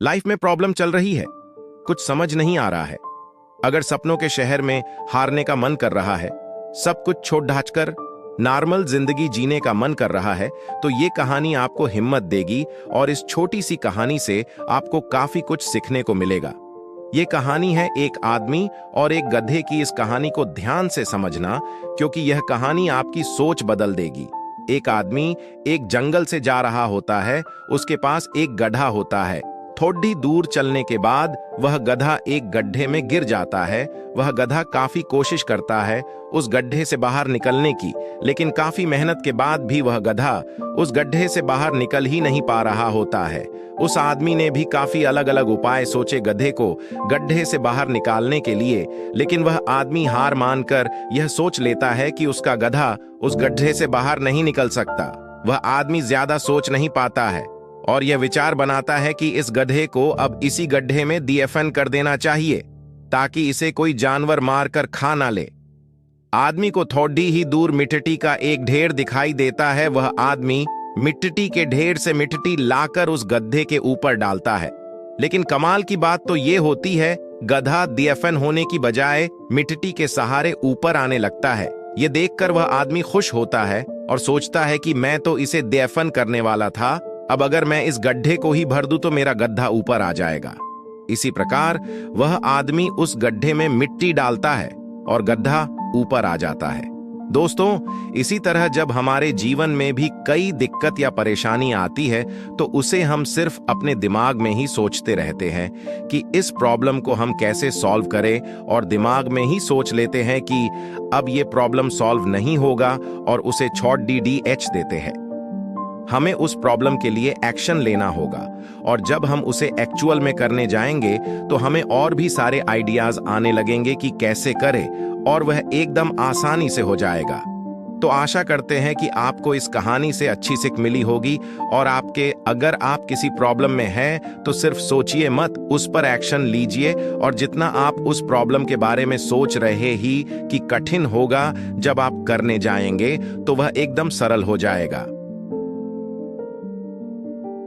Life में problem चल रही है, कुछ समझ नहीं आ रहा है। अगर सपनों के शहर में हारने का मन कर रहा है, सब कुछ छोड़ ढांचकर नॉर्मल जिंदगी जीने का मन कर रहा है, तो ये कहानी आपको हिम्मत देगी और इस छोटी सी कहानी से आपको काफी कुछ सीखने को मिलेगा। ये कहानी है एक आदमी और एक गधे की। इस कहानी को ध्यान से समझना, क्योंकि यह कहानी आपकी सोच बदल देगी। एक आदमी एक जंगल से जा रहा होता है, उसके पास एक गधा होता है। थोड़ी दूर चलने के बाद वह गधा एक गड्ढे में गिर जाता है। वह गधा काफी कोशिश करता है उस गड्ढे से बाहर निकलने की, लेकिन काफी मेहनत के बाद भी वह गधा उस गड्ढे से बाहर निकल ही नहीं पा रहा होता है। उस आदमी ने भी काफी अलग अलग उपाय सोचे गधे को गड्ढे से बाहर निकालने के लिए, लेकिन वह आदमी हार मानकर यह सोच लेता है कि उसका गधा उस गड्ढे से बाहर नहीं निकल सकता। वह आदमी ज्यादा सोच नहीं पाता है और यह विचार बनाता है कि इस गधे को अब इसी गड्ढे में दफन कर देना चाहिए, ताकि इसे कोई जानवर मारकर खा ना ले। आदमी को थोड़ी ही दूर मिट्टी का एक ढेर दिखाई देता है। वह आदमी मिट्टी के ढेर से मिट्टी लाकर उस गड्ढे के ऊपर डालता है, लेकिन कमाल की बात तो यह होती है, गधा दफन होने की बजाय मिट्टी के सहारे ऊपर आने लगता है। यह देखकर वह आदमी खुश होता है और सोचता है कि मैं तो इसे दफन करने वाला था, अब अगर मैं इस गड्ढे को ही भर दूं तो मेरा गधा ऊपर आ जाएगा। इसी प्रकार वह आदमी उस गड्ढे में मिट्टी डालता है और गड्ढा ऊपर आ जाता है। दोस्तों, इसी तरह जब हमारे जीवन में भी कई दिक्कत या परेशानी आती है, तो उसे हम सिर्फ अपने दिमाग में ही सोचते रहते हैं कि इस प्रॉब्लम को हम कैसे सॉल्व करें, और दिमाग में ही सोच लेते हैं कि अब ये प्रॉब्लम सॉल्व नहीं होगा और उसे छोड़ DDH देते हैं। हमें उस प्रॉब्लम के लिए एक्शन लेना होगा, और जब हम उसे एक्चुअल में करने जाएंगे तो हमें और भी सारे आइडियाज आने लगेंगे कि कैसे करें, और वह एकदम आसानी से हो जाएगा। तो आशा करते हैं कि आपको इस कहानी से अच्छी सीख मिली होगी, और अगर आप किसी प्रॉब्लम में हैं तो सिर्फ सोचिए मत, उस पर एक्शन लीजिए। और जितना आप उस प्रॉब्लम के बारे में सोच रहे ही कि कठिन होगा, जब आप करने जाएंगे तो वह एकदम सरल हो जाएगा।